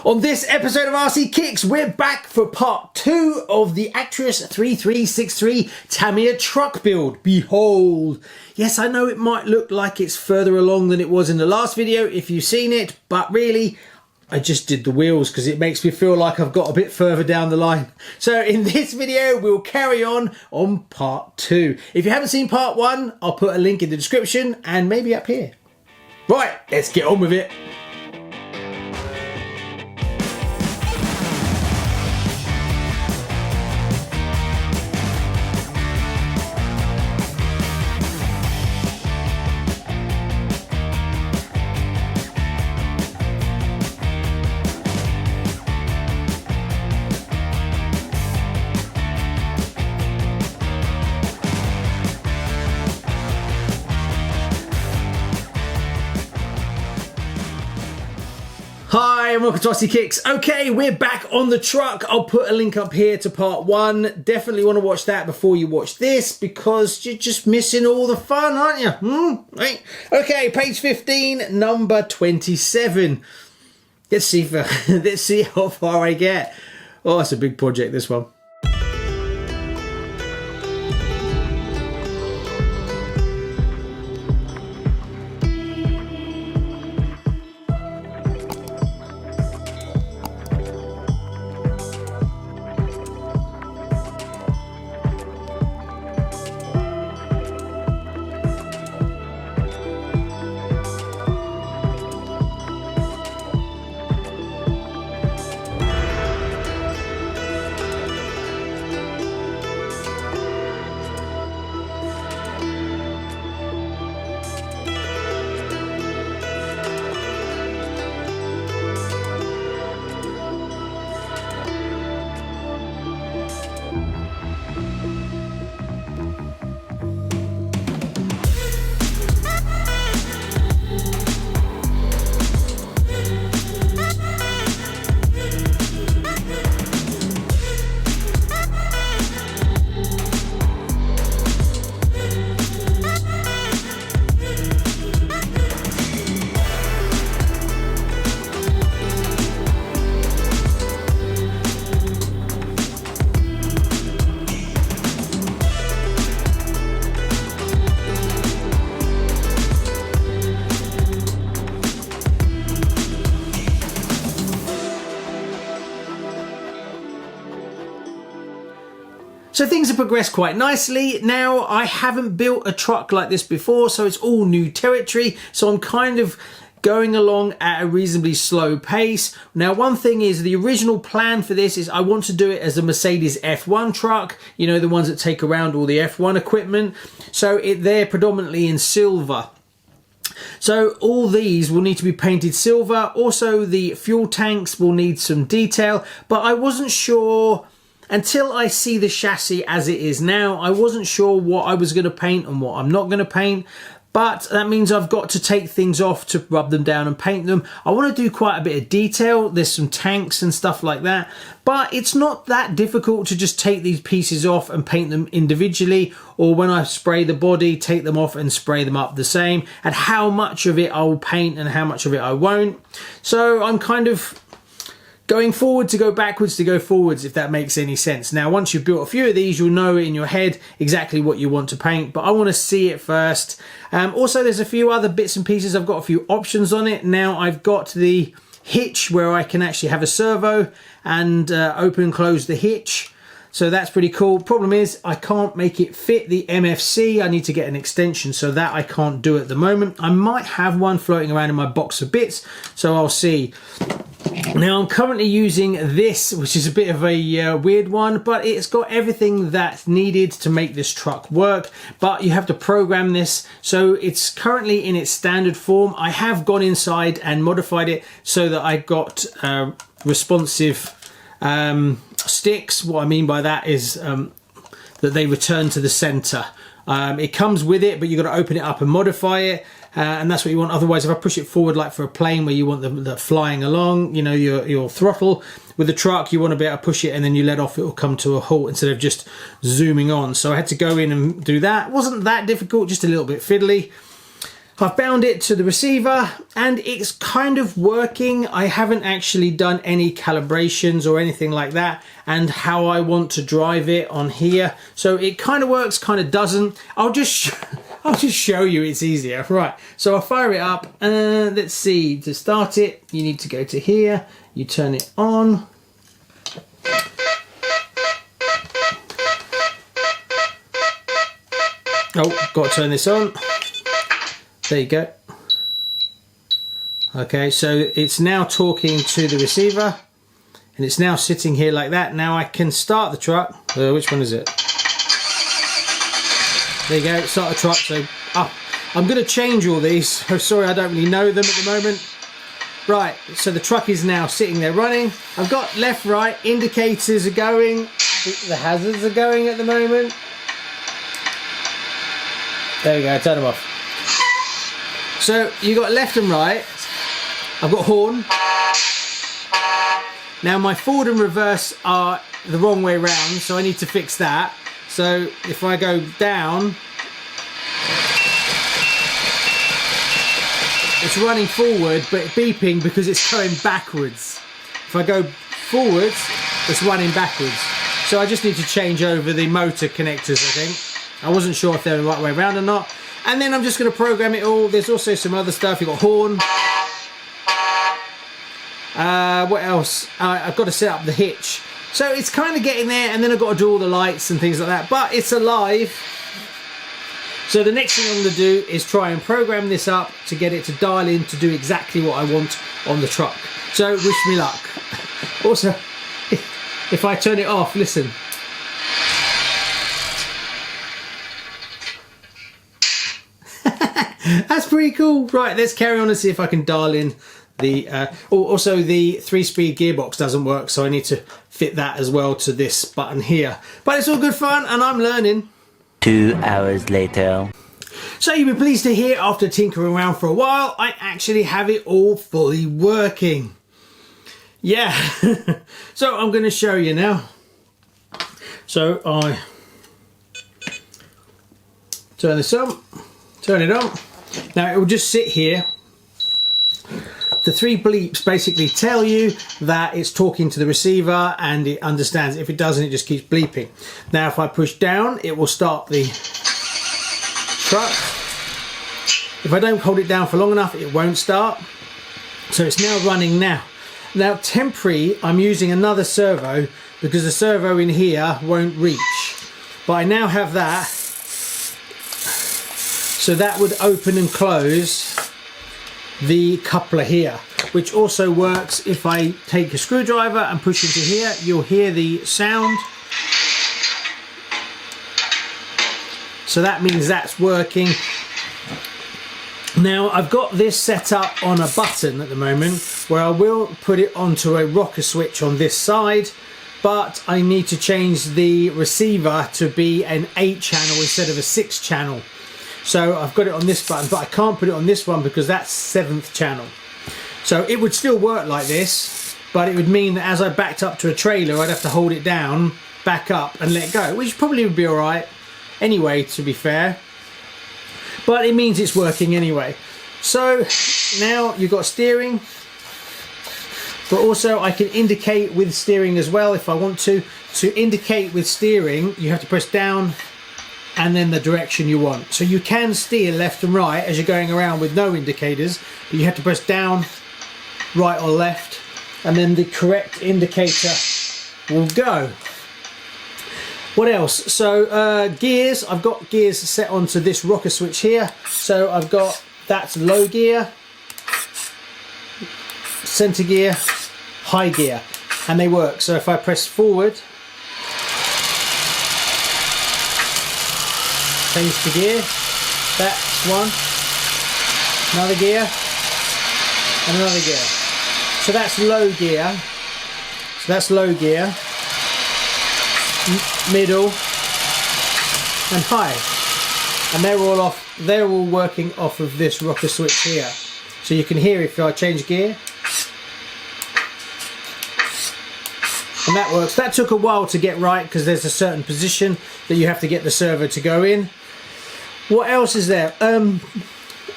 On this episode of RCKicks, we're back for part 2 of the Actros 3363 Tamiya truck build. Behold! Yes, I know it might look like it's further along than it was in the last video if you've seen it, but really, I just did the wheels because it makes me feel like I've got a bit further down the line. So in this video, we'll carry on part 2. If you haven't seen part 1, I'll put a link in the description and maybe up here. Right, let's get on with it. Hi and welcome to RCKicks. Okay, we're back on the truck. I'll put a link up here to part 1. Definitely want to watch that before you watch this because you're just missing all the fun, aren't you? Right. Okay, page 15, number 27. Let's see how far I get. Oh, it's a big project, this one. So things have progressed quite nicely. Now, I haven't built a truck like this before, so it's all new territory. So I'm kind of going along at a reasonably slow pace. Now, one thing is the original plan for this is I want to do it as a Mercedes F1 truck, you know, the ones that take around all the F1 equipment. So they're predominantly in silver. So all these will need to be painted silver. Also, the fuel tanks will need some detail, but I wasn't sure. Until I see the chassis as it is now, I wasn't sure what I was going to paint and what I'm not going to paint. But that means I've got to take things off to rub them down and paint them. I want to do quite a bit of detail. There's some tanks and stuff like that. But it's not that difficult to just take these pieces off and paint them individually. Or when I spray the body, take them off and spray them up the same. And how much of it I will paint and how much of it I won't. So I'm kind of going forward to go backwards to go forwards, if that makes any sense. Now, once you've built a few of these, you'll know in your head exactly what you want to paint, but I want to see it first. Also, there's a few other bits and pieces. I've got a few options on it. Now, I've got the hitch where I can actually have a servo and open and close the hitch. So that's pretty cool. Problem is, I can't make it fit the MFC. I need to get an extension, so that I can't do at the moment. I might have one floating around in my box of bits, so I'll see. Now, I'm currently using this, which is a bit of a weird one, but it's got everything that's needed to make this truck work, but you have to program this. So it's currently in its standard form. I have gone inside and modified it so that I got responsive sticks. What I mean by that is that they return to the center. It comes with it, but you've got to open it up and modify it. And that's what you want. Otherwise, if I push it forward like for a plane where you want the flying along, you know, your throttle, with the truck you want to be able to push it and then you let off, it will come to a halt instead of just zooming on. So I had to go in and do that. It wasn't that difficult, just a little bit fiddly. I've bound it to the receiver and it's kind of working. I haven't actually done any calibrations or anything like that and how I want to drive it on here. So it kind of works, kind of doesn't. I'll just show you, it's easier. Right, so I'll fire it up and let's see, to start it, you need to go to here, you turn it on. Oh, got to turn this on. There you go. Okay, so it's now talking to the receiver and it's now sitting here like that. Now I can start the truck. Which one is it? There you go, start the truck. So I'm going to change all these. Oh, sorry, I don't really know them at the moment. Right, so the truck is now sitting there running. I've got left, right, indicators are going. The hazards are going at the moment. There we go, turn them off. So you got left and right. I've got horn. Now my forward and reverse are the wrong way around, so I need to fix that. So if I go down, it's running forward but beeping because it's going backwards. If I go forwards, it's running backwards. So I just need to change over the motor connectors, I think. I wasn't sure if they're the right way around or not. And then I'm just going to program it all. There's also some other stuff. You've got horn. What else? I've got to set up the hitch. So it's kind of getting there, and then I've got to do all the lights and things like that. But it's alive. So the next thing I'm going to do is try and program this up to get it to dial in to do exactly what I want on the truck. So wish me luck. Also, if I turn it off, listen. That's pretty cool. Right, let's carry on and see if I can dial in the also the 3-speed gearbox doesn't work, so I need to fit that as well to this button here. But it's all good fun and I'm learning. 2 hours later. So you'll be pleased to hear, after tinkering around for a while, I actually have it all fully working. Yeah. So I'm going to show you now. So I turn this on, turn it on. Now it will just sit here. The 3 bleeps basically tell you that it's talking to the receiver and it understands. If it doesn't, it just keeps bleeping. Now if I push down, it will start the truck. If I don't hold it down for long enough, it won't start. So it's now running now. Now temporary, I'm using another servo because the servo in here won't reach. But I now have that. So that would open and close the coupler here, which also works if I take a screwdriver and push into here. You'll hear the sound. So that means that's working. Now I've got this set up on a button at the moment where I will put it onto a rocker switch on this side, but I need to change the receiver to be an 8-channel instead of a 6-channel. So I've got it on this button, but I can't put it on this one because that's 7th channel. So it would still work like this, but it would mean that as I backed up to a trailer, I'd have to hold it down, back up and let go, which probably would be all right anyway, to be fair. But it means it's working anyway. So now you've got steering, but also I can indicate with steering as well if I want to. To indicate with steering, you have to press down and then the direction you want. So you can steer left and right as you're going around with no indicators, but you have to press down, right or left, and then the correct indicator will go. What else? So gears, I've got gears set onto this rocker switch here. So I've got, that's low gear, center gear, high gear, and they work. So if I press forward, change the gear, that's one, another gear, and another gear. So that's low gear, so that's low gear, middle, and high. And they're all working off of this rocker switch here. So you can hear if I change gear. And that works. That took a while to get right because there's a certain position that you have to get the servo to go in. What else is there?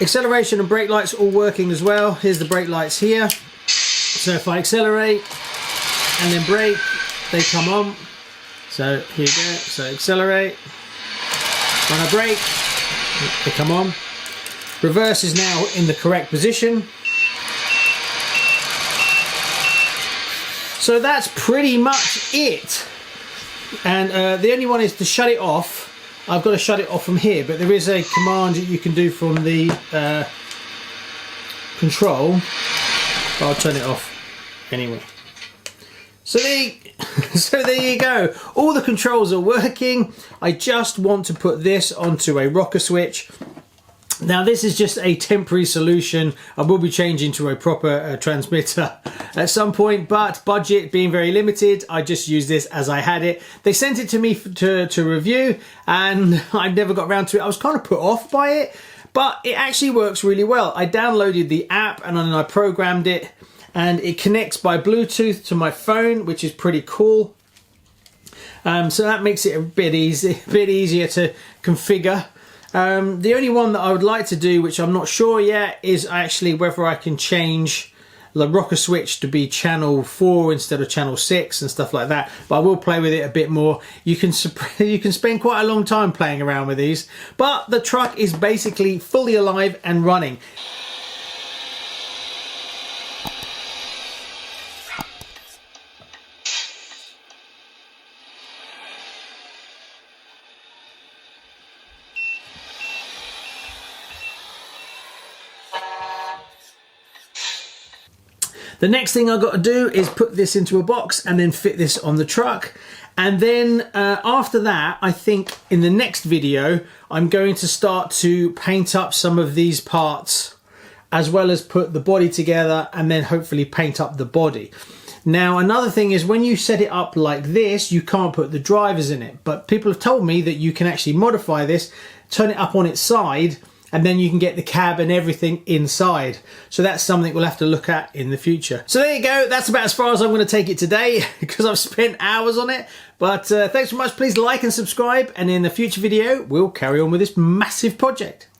Acceleration and brake lights all working as well. Here's the brake lights here. So if I accelerate and then brake, they come on. So here you go. So accelerate. When I brake, they come on. Reverse is now in the correct position. So that's pretty much it. And the only one is to shut it off. I've got to shut it off from here, but there is a command that you can do from the control. I'll turn it off anyway. So there you go. All the controls are working. I just want to put this onto a rocker switch. Now this is just a temporary solution. I will be changing to a proper transmitter at some point, but budget being very limited, I just use this as I had it. They sent it to me to review, and I never got around to it. I was kind of put off by it, but it actually works really well. I downloaded the app and then I programmed it, and it connects by Bluetooth to my phone, which is pretty cool. So that makes it a bit easier to configure. The only one that I would like to do, which I'm not sure yet, is actually whether I can change the rocker switch to be channel 4 instead of channel 6 and stuff like that. But I will play with it a bit more. You can spend quite a long time playing around with these, but the truck is basically fully alive and running. The next thing I've got to do is put this into a box and then fit this on the truck. And then after that, I think in the next video, I'm going to start to paint up some of these parts, as well as put the body together and then hopefully paint up the body. Now, another thing is when you set it up like this, you can't put the drivers in it. But people have told me that you can actually modify this, turn it up on its side, and then you can get the cab and everything inside. So that's something we'll have to look at in the future. So there you go. That's about as far as I'm going to take it today, because I've spent hours on it. But thanks so much. Please like and subscribe. And in the future video, we'll carry on with this massive project.